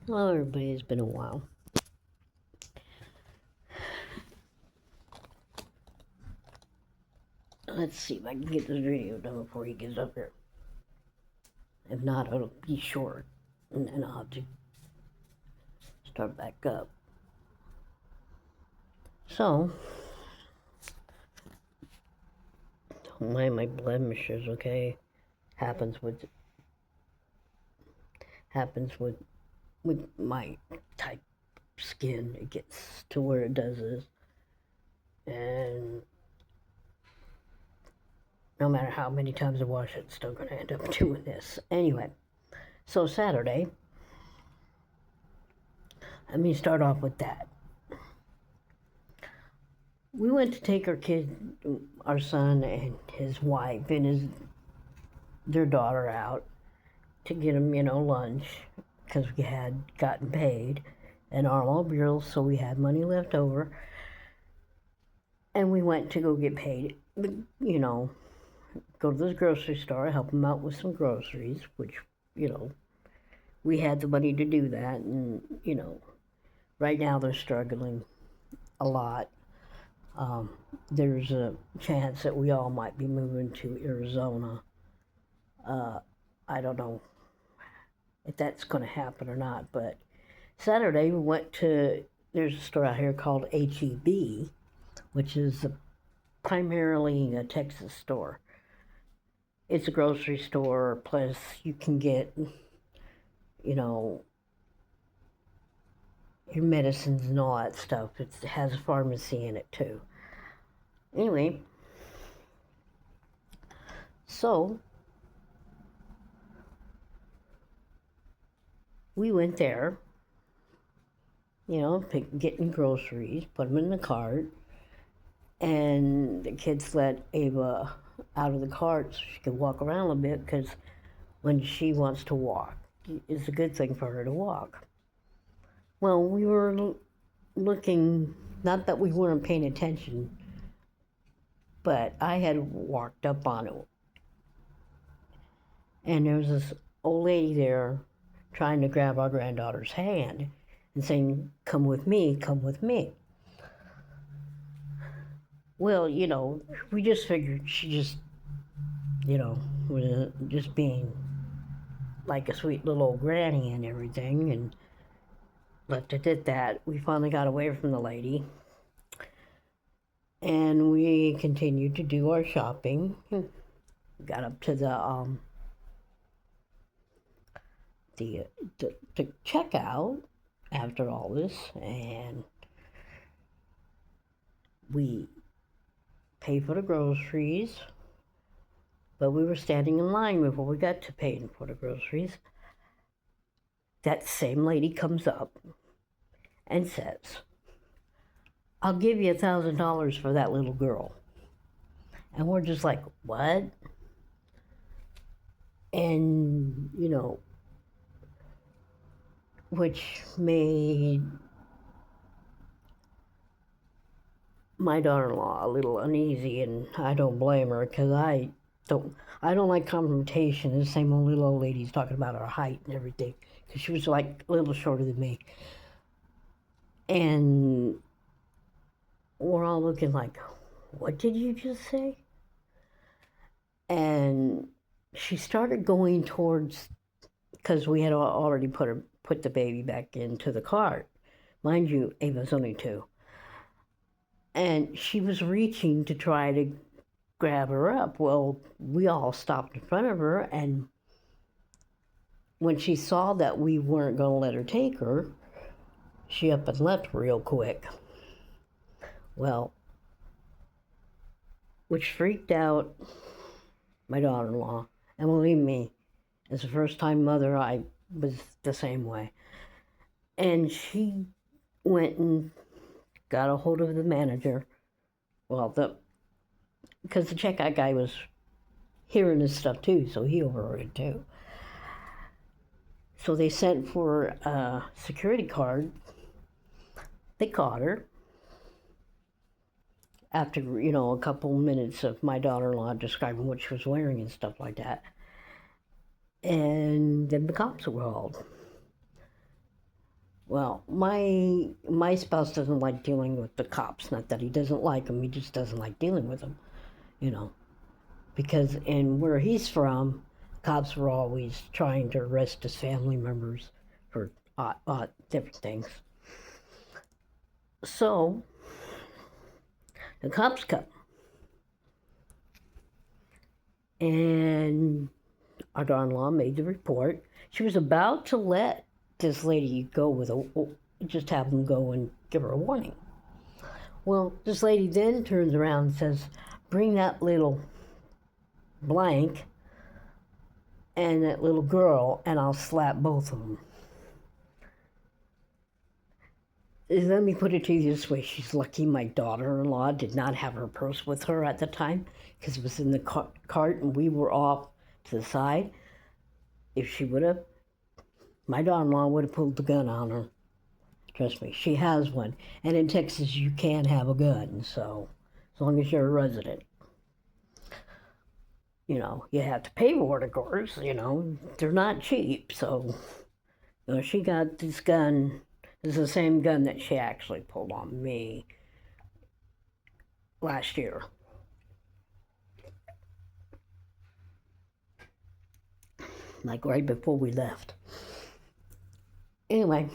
Hello, everybody. It's been a while. Let's see if I can get this video done before he gets up here. If not, it'll be short, and then I'll have to start back up. So, don't mind my blemishes, okay? Happens with with my type skin. It gets to where it does this, and no matter how many times I wash it, it's still gonna end up doing this. Anyway, so Saturday. Let me start off with that. We went to take our son and his wife and their daughter out to get them, lunch, because we had gotten paid and automobiles, so we had money left over. And we went to go get paid, go to this grocery store, help them out with some groceries, which, we had the money to do that. And, right now they're struggling a lot. There's a chance that we all might be moving to Arizona. I don't know if that's going to happen or not, but Saturday we went to, there's a store out here called HEB, which is primarily a Texas store. It's a grocery store, plus you can get, your medicines and all that stuff. It has a pharmacy in it too. Anyway, so we went there, getting groceries, put them in the cart, and the kids let Ava out of the cart so she could walk around a little bit, because when she wants to walk, it's a good thing for her to walk. Well, we were looking, not that we weren't paying attention, but I had walked up on it. And there was this old lady there trying to grab our granddaughter's hand and saying, "Come with me, come with me." Well, we just figured she just, was just being like a sweet little old granny and everything, and left it at that. We finally got away from the lady, and we continued to do our shopping. Got up to the checkout after all this, and we paid for the groceries, but we were standing in line before we got to paying for the groceries. That same lady comes up and says, "I'll give you $1,000 for that little girl." And we're just like, "What?" And, which made my daughter-in-law a little uneasy, and I don't blame her, because I don't like confrontation. The same old little old lady's talking about her height and everything, because she was like a little shorter than me. And we're all looking like, "What did you just say?" And she started going towards, because we had already put the baby back into the cart. Mind you, Ava's only 2. And she was reaching to try to grab her up. Well, we all stopped in front of her, and when she saw that we weren't going to let her take her, she up and left real quick. Well, which freaked out my daughter-in-law. And believe me, as a first-time mother, I was the same way. And she went and got a hold of the manager. Well, because the checkout guy was hearing this stuff too, so he overheard it too. So they sent for a security card. They caught her after, a couple minutes of my daughter-in-law describing what she was wearing and stuff like that. And then the cops were called. Well, my spouse doesn't like dealing with the cops. Not that he doesn't like them, he just doesn't like dealing with them, you know. Because in where he's from, cops were always trying to arrest his family members for different things. So the cops come, and our daughter-in-law made the report. She was about to let this lady go with just have them go and give her a warning. Well, this lady then turns around and says, "Bring that little blank and that little girl, and I'll slap both of them." Let me put it to you this way. She's lucky my daughter-in-law did not have her purse with her at the time, because it was in the cart and we were off to the side. If she would have, my daughter-in-law would have pulled the gun on her. Trust me, she has one. And in Texas, you can have a gun, so as long as you're a resident. You know, you have to pay for it, of course, you know. They're not cheap, so you know, she got this gun. It's the same gun that she actually pulled on me last year. Like right before we left. Anyway,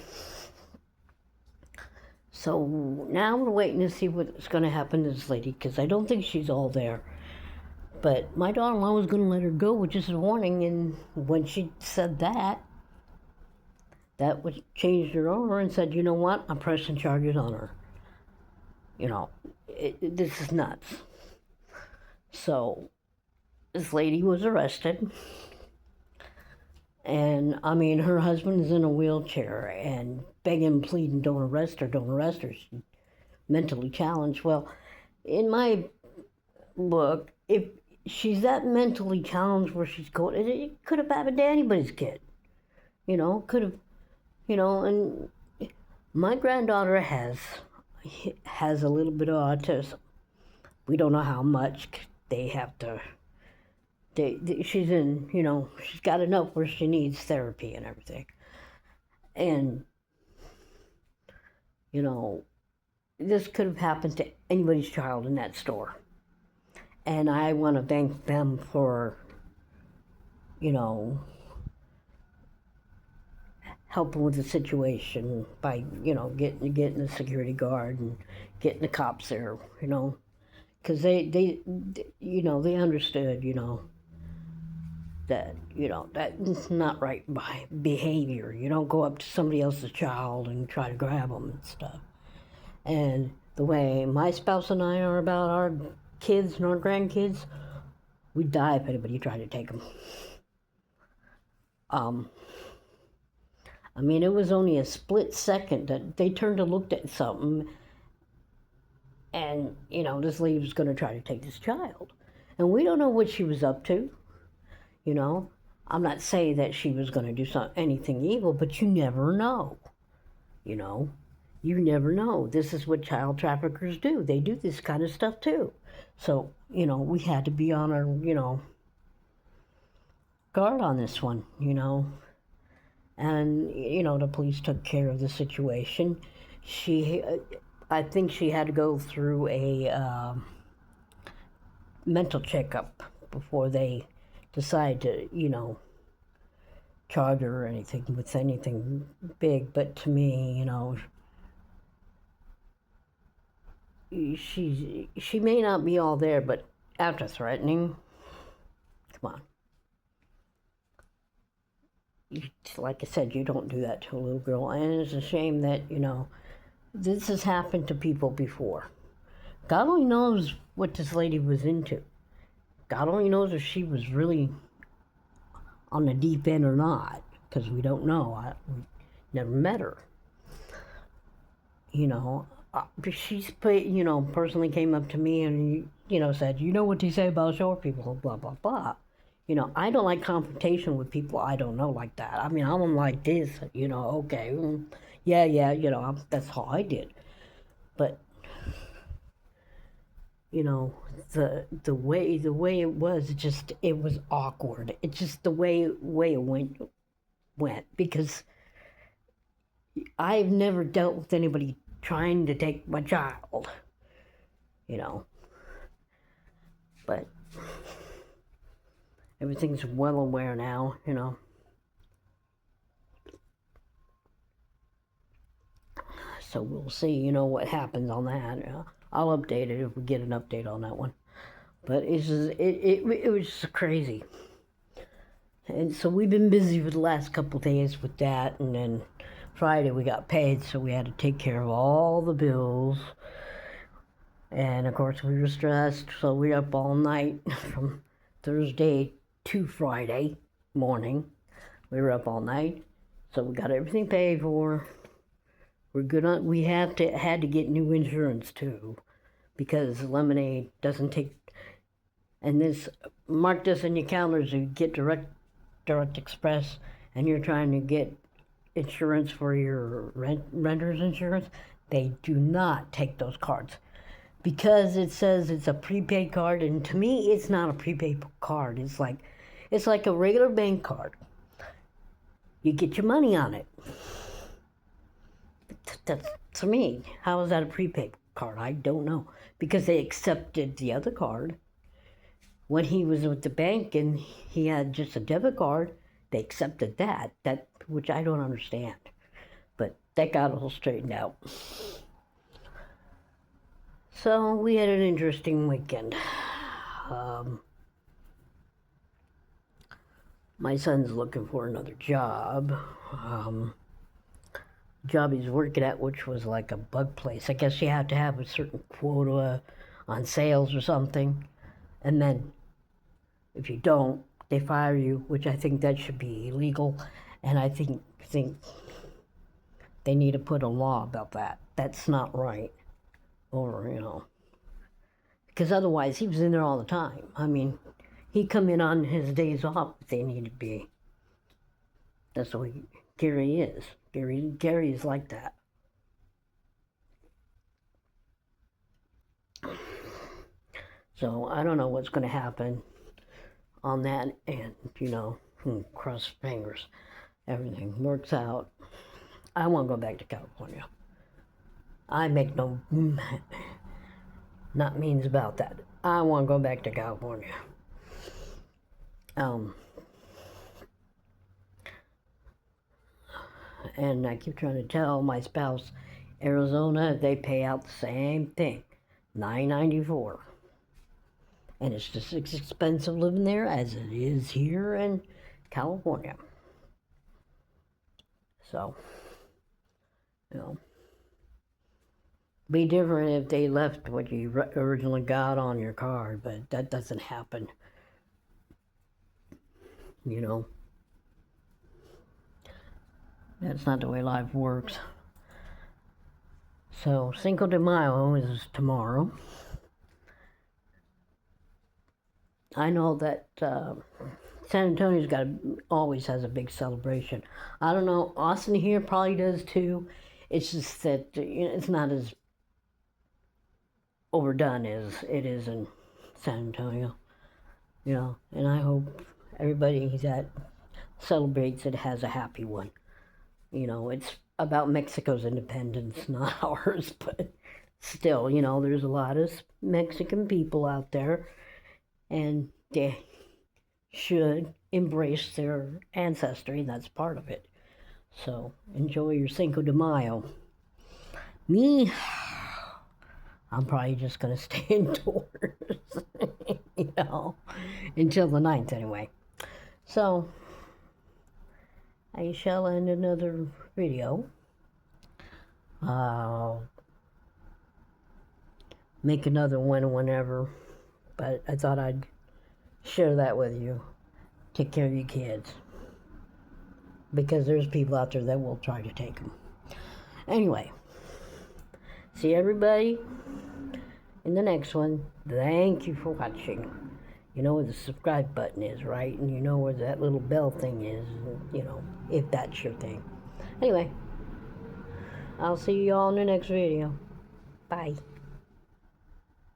so now we're waiting to see what's going to happen to this lady, because I don't think she's all there. But my daughter-in-law was going to let her go with just a warning, and when she said that changed her over and said, "You know what? I'm pressing charges on her." You know, this is nuts. So this lady was arrested, and I mean, her husband is in a wheelchair and begging, pleading, "Don't arrest her, don't arrest her. She's mentally challenged." Well, in my book, if she's that mentally challenged where she's going, it could have happened to anybody's kid. You know, could have, you know, and my granddaughter has a little bit of autism. We don't know how much. They have to. She's in, you know, she's got enough where she needs therapy and everything. And, you know, this could have happened to anybody's child in that store. And I want to thank them for, you know, helping with the situation by, you know, getting the security guard and getting the cops there, you know, because they, you know, they understood, you know, that, you know, that's not right behavior. You don't go up to somebody else's child and try to grab them and stuff. And the way my spouse and I are about our kids and our grandkids, we'd die if anybody tried to take them. I mean, it was only a split second that they turned and looked at something, and, you know, this lady was going to try to take this child. And we don't know what she was up to, you know. I'm not saying that she was going to do anything evil, but you never know, you know. You never know. This is what child traffickers do. They do this kind of stuff too. So, you know, we had to be on our, you know, guard on this one, you know. And, you know, the police took care of the situation. I think she had to go through a mental checkup before they decide to, you know, charge her or anything with anything big. But to me, you know, she may not be all there, but after threatening, come on. Like I said, you don't do that to a little girl, and it's a shame that, you know, this has happened to people before. God only knows what this lady was into. God only knows if she was really on the deep end or not, because we don't know. We never met her. You know, she's, you know, personally came up to me and, you know, said, "You know what they say about short people, blah, blah, blah." You know, I don't like confrontation with people I don't know like that. I mean, I'm like this, you know, okay, yeah, you know, that's how I did. But, you know, the way it was, it was awkward. It's just the way it went, because I've never dealt with anybody trying to take my child, you know. But everything's well aware now, you know. So we'll see, you know, what happens on that. I'll update it if we get an update on that one. But it's just, it was just crazy. And so we've been busy for the last couple days with that, and then Friday we got paid, so we had to take care of all the bills. And of course we were stressed, so we were up all night from Thursday to Friday morning. We were up all night, so we got everything paid for. We're good on. We had to get new insurance too, because Lemonade doesn't take. And this, mark this in your calendars. You get direct express, and you're trying to get insurance for your renter's insurance. They do not take those cards, because it says it's a prepaid card, and to me, it's not a prepaid card. It's like a regular bank card. You get your money on it. That's, to me, how is that a prepaid card? I don't know, because they accepted the other card. When he was with the bank and he had just a debit card, they accepted that which I don't understand. But that got all straightened out. So we had an interesting weekend. My son's looking for another job. Job he's working at, which was like a bug place. I guess you have to have a certain quota on sales or something. And then if you don't, they fire you, which I think that should be illegal. And I think they need to put a law about that. That's not right. Or, you know, because otherwise he was in there all the time. I mean, he'd come in on his days off if they need to be. That's the way Gary is. Gary is like that. So I don't know what's going to happen on that, and you know, cross fingers, everything works out. I want to go back to California. I make no not means about that. I want to go back to California. And I keep trying to tell my spouse, Arizona, they pay out the same thing, $9.94. And it's just as expensive living there as it is here in California. So, you know, be different if they left what you originally got on your card, but that doesn't happen. You know, that's not the way life works. So Cinco de Mayo is tomorrow. I know that San Antonio's always has a big celebration. I don't know, Austin here probably does too. It's just that it's not as overdone as it is in San Antonio. You know, and I hope everybody that celebrates it has a happy one. You know, it's about Mexico's independence, not ours, but still, you know, there's a lot of Mexican people out there, and they should embrace their ancestry, and that's part of it. So enjoy your Cinco de Mayo. Me, I'm probably just going to stay indoors, you know, until the 9th anyway. So I shall end another video. Make another one whenever, but I thought I'd share that with you. Take care of your kids, because there's people out there that will try to take them. Anyway, see everybody in the next one. Thank you for watching. You know where the subscribe button is, right? And you know where that little bell thing is, you know, if that's your thing. Anyway, I'll see you all in the next video. Bye.